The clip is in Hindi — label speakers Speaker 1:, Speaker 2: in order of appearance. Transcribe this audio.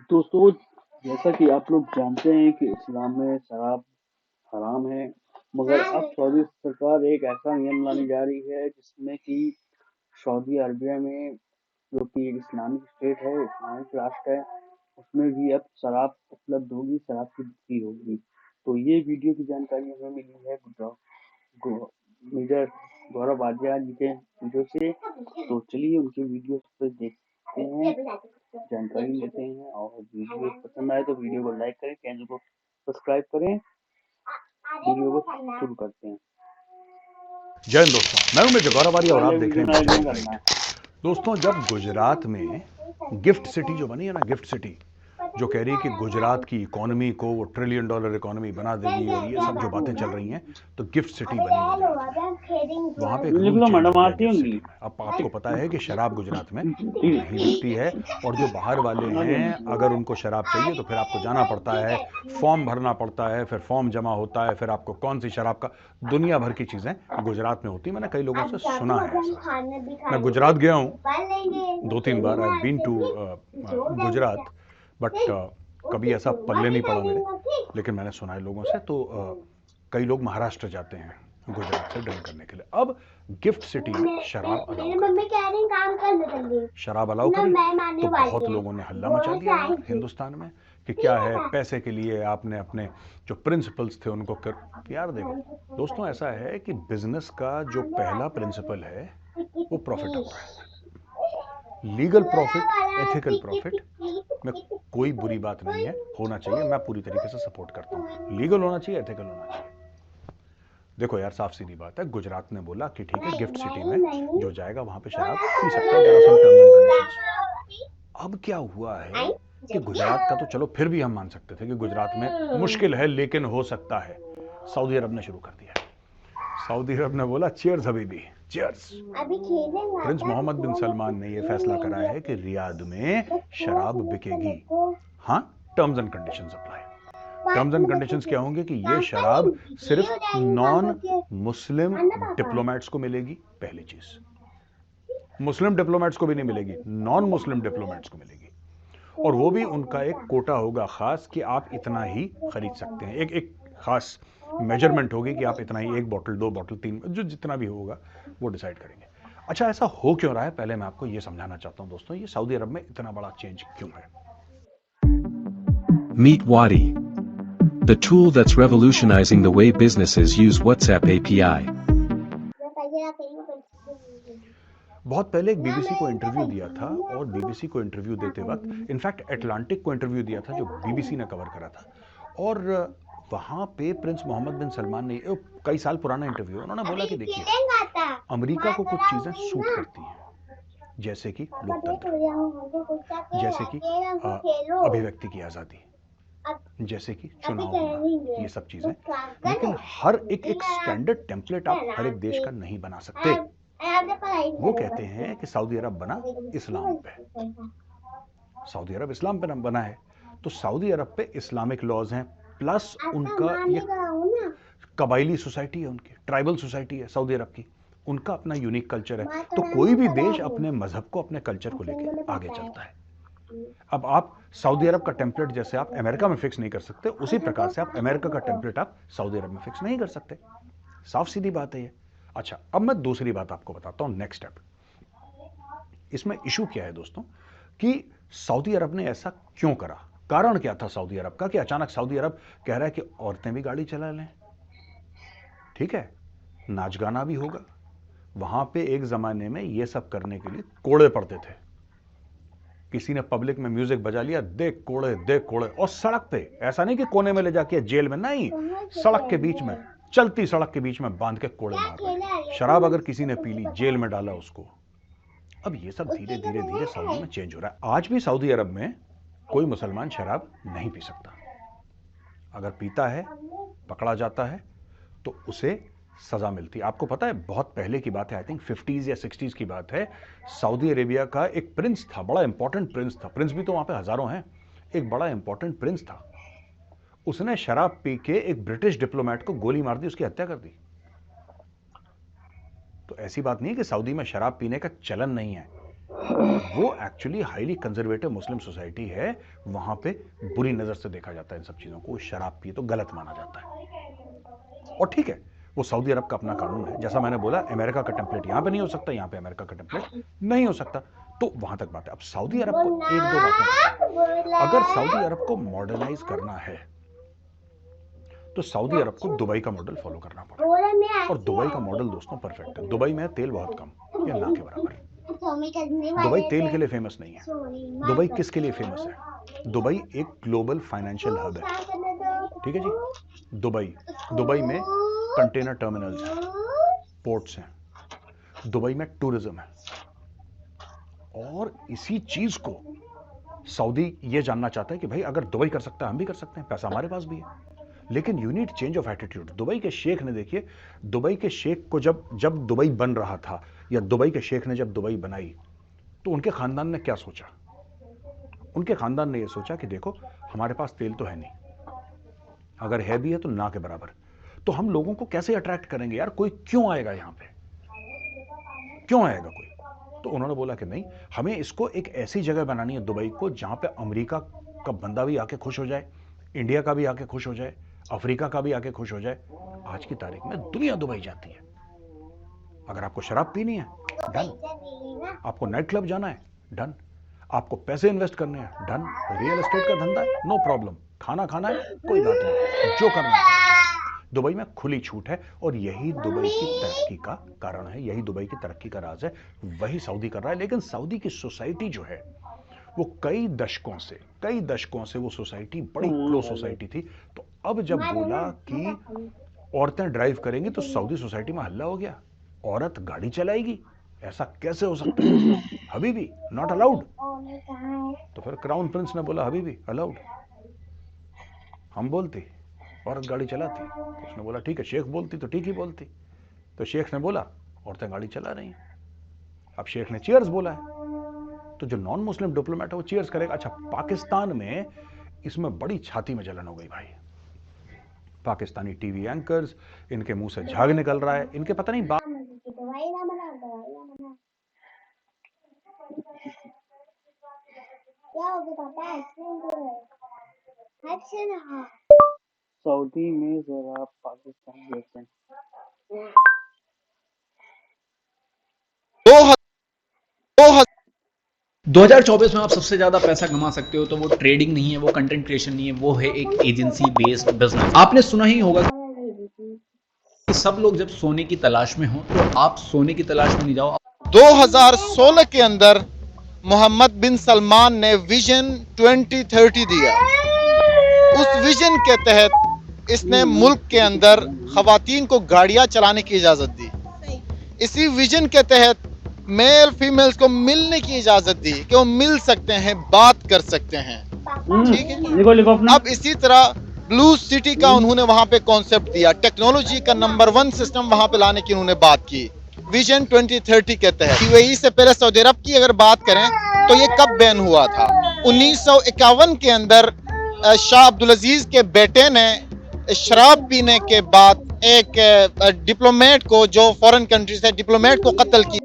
Speaker 1: दोस्तों, जैसा कि आप लोग जानते हैं कि इस्लाम में शराब हराम है, मगर अब सऊदी सरकार एक ऐसा नियम लाने जा रही है जिसमें कि सऊदी अरबिया में जो कि एक इस्लामिक स्टेट है, इस्लामिक राष्ट्र है, उसमें भी अब शराब उपलब्ध होगी, शराब की बिक्री होगी। तो ये वीडियो की जानकारी हमें मिली है मेजर गौरव आज्या जी के वीडियो से। तो चलिए उनके वीडियो पे देखते हैं, जानकारी लेते हैं, और वीडियो पसंद आए तो वीडियो को लाइक करें, चैनल को सब्सक्राइब करें। वीडियो को शुरू करते हैं।
Speaker 2: जय हिंद दोस्तों, मैं हूं मेजर गौरव आर्य और आप देख रहे हैं
Speaker 1: वीडियो
Speaker 2: गुजरात
Speaker 1: करना
Speaker 2: राइट। दोस्तों, जब गुजरात में गिफ्ट सिटी जो बनी है ना, गिफ्ट सिटी जो कह रही है कि गुजरात की इकोनॉमी को वो $1 ट्रिलियन इकोनॉमी बना देगी और ये सब जो बातें चल रही हैं, तो गिफ्ट सिटी बनी गुजरात में। वहां पे एक
Speaker 1: लिख
Speaker 2: रूल
Speaker 1: लो
Speaker 2: चेंज हो
Speaker 1: मैडम,
Speaker 2: गया
Speaker 1: आती
Speaker 2: गिफ्ट
Speaker 1: होंगी।
Speaker 2: सिटी में। अब आपको पता है कि शराब गुजरात में नहीं बिकती है, और जो बाहर वाले हैं अगर उनको शराब चाहिए तो फिर आपको जाना पड़ता है, फॉर्म भरना पड़ता है, फिर फॉर्म जमा होता है, फिर आपको कौन सी शराब का दुनिया भर की चीज़ें गुजरात में होती। मैंने कई लोगों से सुना है ऐसा। मैं गुजरात गया हूँ 2-3 बार, I have been to Gujarat, but कभी ऐसा पल्ले नहीं पड़ा मेरे, लेकिन मैंने सुना है लोगों से। तो कई लोग महाराष्ट्र जाते हैं गुजरात से ड्रिंक करने के लिए। अब गिफ्ट सिटी में शराब अलाउ करी, शराब अलाउ करी तो बहुत लोगों ने हल्ला मचा दिया यार हिंदुस्तान में कि क्या है, पैसे के लिए आपने अपने जो प्रिंसिपल्स थे उनको कर। यार देखो दोस्तों, ऐसा है कि बिजनेस का जो पहला प्रिंसिपल है वो प्रॉफिट होता है। लीगल प्रॉफिट, एथिकल प्रॉफिट में कोई बुरी बात नहीं है, होना चाहिए, मैं पूरी तरीके से सपोर्ट करता हूं। लीगल होना चाहिए, एथिकल होना चाहिए। देखो यार, साफ सीधी बात है, गुजरात ने बोला कि ठीक है, गिफ्ट सिटी में जो जाएगा वहां पे शराब पी सकता है, there are some terms and conditions. अब क्या हुआ है कि गुजरात का तो चलो फिर भी हम मान सकते थे कि गुजरात में मुश्किल है, लेकिन हो सकता है। सऊदी अरब ने शुरू कर दिया। सऊदी अरब ने बोला चीयर्स हबीबी, cheers. Prince Mohammed bin Salman ने यह फैसला करा है कि रियाद में शराब बिकेगी। हाँ, terms and conditions apply. Terms and conditions क्या होंगे कि ये शराब सिर्फ नॉन मुस्लिम डिप्लोमेट्स को मिलेगी। पहली चीज, मुस्लिम डिप्लोमेट्स को भी नहीं मिलेगी, नॉन मुस्लिम डिप्लोमेट्स को मिलेगी। और वो भी उनका एक कोटा होगा खास कि आप इतना ही खरीद सकते हैं। एक एक खास मेजरमेंट होगी कि आप इतना ही, 1 बॉटल 2 बॉटल 3, जो जितना भी होगा वो डिसाइड करेंगे। अच्छा, ऐसा हो क्यों रहा है, पहले मैं आपको ये समझाना चाहता हूं दोस्तों, ये सऊदी अरब में इतना बड़ा चेंज क्यों है।
Speaker 3: Meet Wadi, the tool that's revolutionizing the way businesses use WhatsApp API.
Speaker 2: बहुत पहले एक बीबीसी को इंटरव्यू दिया था, और बीबीसी को इंटरव्यू देते वक्त, इनफैक्ट एटलांटिक को इंटरव्यू दिया था जो बीबीसी ने कवर करा था, और वहां पे प्रिंस मोहम्मद बिन सलमान ने, कई साल पुराना इंटरव्यू, उन्होंने बोला कि देखिए, अमेरिका को कुछ चीजें सूट करती हैं, जैसे कि लोकतंत्र, जैसे कि अभिव्यक्ति की आजादी, जैसे कि चुनाव होना, ये सब चीजें। लेकिन हर एक स्टैंडर्ड टेम्पलेट आप हर एक देश का नहीं बना सकते। वो कहते हैं कि सऊदी अरब बना इस्लाम पे, सऊदी अरब इस्लाम पे बना है, तो सऊदी अरब पे इस्लामिक लॉज हैं, प्लस उनका ये कबाइली सोसाइटी है, उनकी ट्राइबल सोसाइटी है सऊदी अरब की, उनका अपना यूनिक कल्चर है। तो कोई भी देश अपने मजहब को, अपने कल्चर को लेकर आगे चलता है। अब आप सऊदी अरब का टेम्पलेट जैसे आप अमेरिका में फिक्स नहीं कर सकते, उसी प्रकार से आप अमेरिका का टेम्पलेट आप सऊदी अरब में फिक्स नहीं कर सकते। साफ सीधी बात है ये। अच्छा, अब मैं दूसरी बात आपको बताता हूं, नेक्स्ट स्टेप। इसमें इशू क्या है दोस्तों, कि सऊदी अरब ने ऐसा क्यों करा, कारण क्या था सऊदी अरब का कि अचानक सऊदी अरब कह रहा है कि औरतें भी गाड़ी चला लें, ठीक है, नाच गाना भी होगा। वहां पे एक जमाने में ये सब करने के लिए कोड़े पड़ते थे, किसी ने पब्लिक में म्यूजिक बजा लिया, देख कोड़े देख कोड़े, और सड़क पे, ऐसा नहीं कि कोने में ले जाके जेल में, नहीं, सड़क के बीच में, चलती सड़क के बीच में बांध के कोड़े मार रहे। शराब अगर किसी ने पी ली, जेल में डाला उसको। अब ये सब धीरे धीरे धीरे सऊदी में चेंज हो रहा है। आज भी सऊदी अरब में कोई मुसलमान शराब नहीं पी सकता, अगर पीता है, पकड़ा जाता है, तो उसे सजा मिलती है। आपको पता है, बहुत पहले की बात है, आई थिंक 50s या 60s की बात है, सऊदी अरेबिया का एक प्रिंस था, बड़ा इंपॉर्टेंट प्रिंस था, प्रिंस भी तो वहां पे हजारों हैं, एक बड़ा इंपॉर्टेंट प्रिंस था, उसने शराब पी के एक ब्रिटिश डिप्लोमेट को गोली मार दी, उसकी हत्या कर दी। तो ऐसी बात नहीं है कि सऊदी में शराब पीने का चलन नहीं है, वो एक्चुअली हाईली कंजर्वेटिव मुस्लिम सोसाइटी है, वहां पे बुरी नजर से देखा जाता है इन सब चीजों को। शराब पिए तो गलत माना जाता है। और ठीक है, वो सऊदी अरब का अपना कानून है। जैसा मैंने बोला, अमेरिका का टेम्पलेट यहां पे नहीं हो सकता, यहां पे अमेरिका का टेम्पलेट नहीं हो सकता। तो वहां तक बात है। अब सऊदी अरब को एक दो बातें, अगर सऊदी अरब को मॉडर्नाइज करना है तो सऊदी अरब को दुबई का मॉडल फॉलो करना पड़ेगा। और दुबई का मॉडल दोस्तों परफेक्ट है। दुबई में तेल बहुत कम या ना के बराबर। दुबई तेल के लिए फेमस नहीं है। दुबई किसके लिए फेमस है? दुबई एक ग्लोबल फाइनेंशियल हब है, ठीक है जी। दुबई में कंटेनर टर्मिनल्स हैं, पोर्ट्स हैं, दुबई में टूरिज्म है। और इसी चीज को सऊदी ये जानना चाहता है कि भाई अगर दुबई कर सकता है हम भी कर सकते हैं, पैसा हमारे पास भी है। लेकिन you need change of attitude. Dubai के शेख ने, देखिए, दुबई के शेख को जब दुबई बन रहा था, या दुबई के शेख ने जब दुबई बनाई, तो उनके खानदान ने क्या सोचा? उनके खानदान ने यह सोचा कि देखो, हमारे पास तेल तो है नहीं, अगर है भी है तो ना के बराबर। तो हम लोगों को कैसे अट्रैक्ट करेंगे यार? कोई क्यों आएगा यहां पे? क्यों आएगा कोई? तो उन्होंने बोला कि नहीं, हमें इसको एक ऐसी जगह बनानी है दुबई को जहां पे अमेरिका का बंदा भी आके खुश हो जाए, इंडिया का भी आके खुश हो जाए, अफ्रीका का भी आके खुश हो जाए। आज की तारीख में दुनिया दुबई जाती है। अगर आपको शराब पीनी है, डन। आपको नाइट क्लब जाना है, डन। आपको पैसे इन्वेस्ट करने हैं, डन। रियल एस्टेट का धंधा है, नो प्रॉब्लम। खाना खाना है, कोई बात नहीं, जो करना है। दुबई में खुली छूट है। और यही दुबई की तरक्की का कारण है, यही दुबई की तरक्की का राज है। वही सऊदी कर रहा है। लेकिन सऊदी की सोसाइटी जो है, वो कई दशकों से वो सोसाइटी बड़ी क्लोज सोसाइटी थी। तो अब जब बोला कि औरतें ड्राइव करेंगी, तो सऊदी सोसाइटी में हल्ला हो गया, औरत गाड़ी चलाएगी, ऐसा कैसे हो सकता है? Habibi not allowed. तो फिर क्राउन प्रिंस ने बोला, हबीबी अलाउड। हम बोलती, औरत गाड़ी चलाती। तो उसने बोला ठीक है, शेख बोलती तो ठीक ही बोलती। तो शेख ने बोला औरतें गाड़ी चला रही हैं। अब शेख ने चीयर्स बोला है, तो जो नॉन मुस्लिम डिप्लोमेट है वो चीयर्स करेगा। अच्छा, पाकिस्तान में इसमें बड़ी छाती में जलन हो गई भाई। पाकिस्तानी टीवी एंकर्स, इनके मुंह से झाग निकल रहा है, इनके पता नहीं
Speaker 1: सऊदी में जरा पाकिस्तान के accent।
Speaker 4: 2024 में आप सबसे ज्यादा पैसा कमा सकते हो, तो वो ट्रेडिंग नहीं है, वो कंटेंट क्रिएशन नहीं है, वो है एक एजेंसी बेस्ड बिजनेस। आपने सुना ही होगा कि सब लोग जब सोने की तलाश में हो, तो आप सोने की तलाश में नहीं जाओ।
Speaker 5: 2016 के अंदर मोहम्मद बिन सलमान ने विजन 2030 दिया। उस विजन के तहत इसने मुल्क के अंदर खवातीन को गाड़ियां चलाने की इजाजत दी। इसी विजन के तहत मेल फीमेल्स को मिलने की इजाजत दी कि वो मिल सकते हैं, बात कर सकते हैं, ठीक है। अब इसी तरह ब्लू सिटी का उन्होंने वहां पे कॉन्सेप्ट दिया, टेक्नोलॉजी का नंबर 1 सिस्टम वहां पे लाने की उन्होंने बात की विजन 2030 के तहत। यूएई से पहले सऊदी अरब की अगर बात करें तो ये कब बैन हुआ था? 1951 के अंदर शाह अब्दुल अजीज के बेटे ने शराब पीने के बाद एक डिप्लोमेट को, जो फॉरेन कंट्री से डिप्लोमेट को कत्ल किया।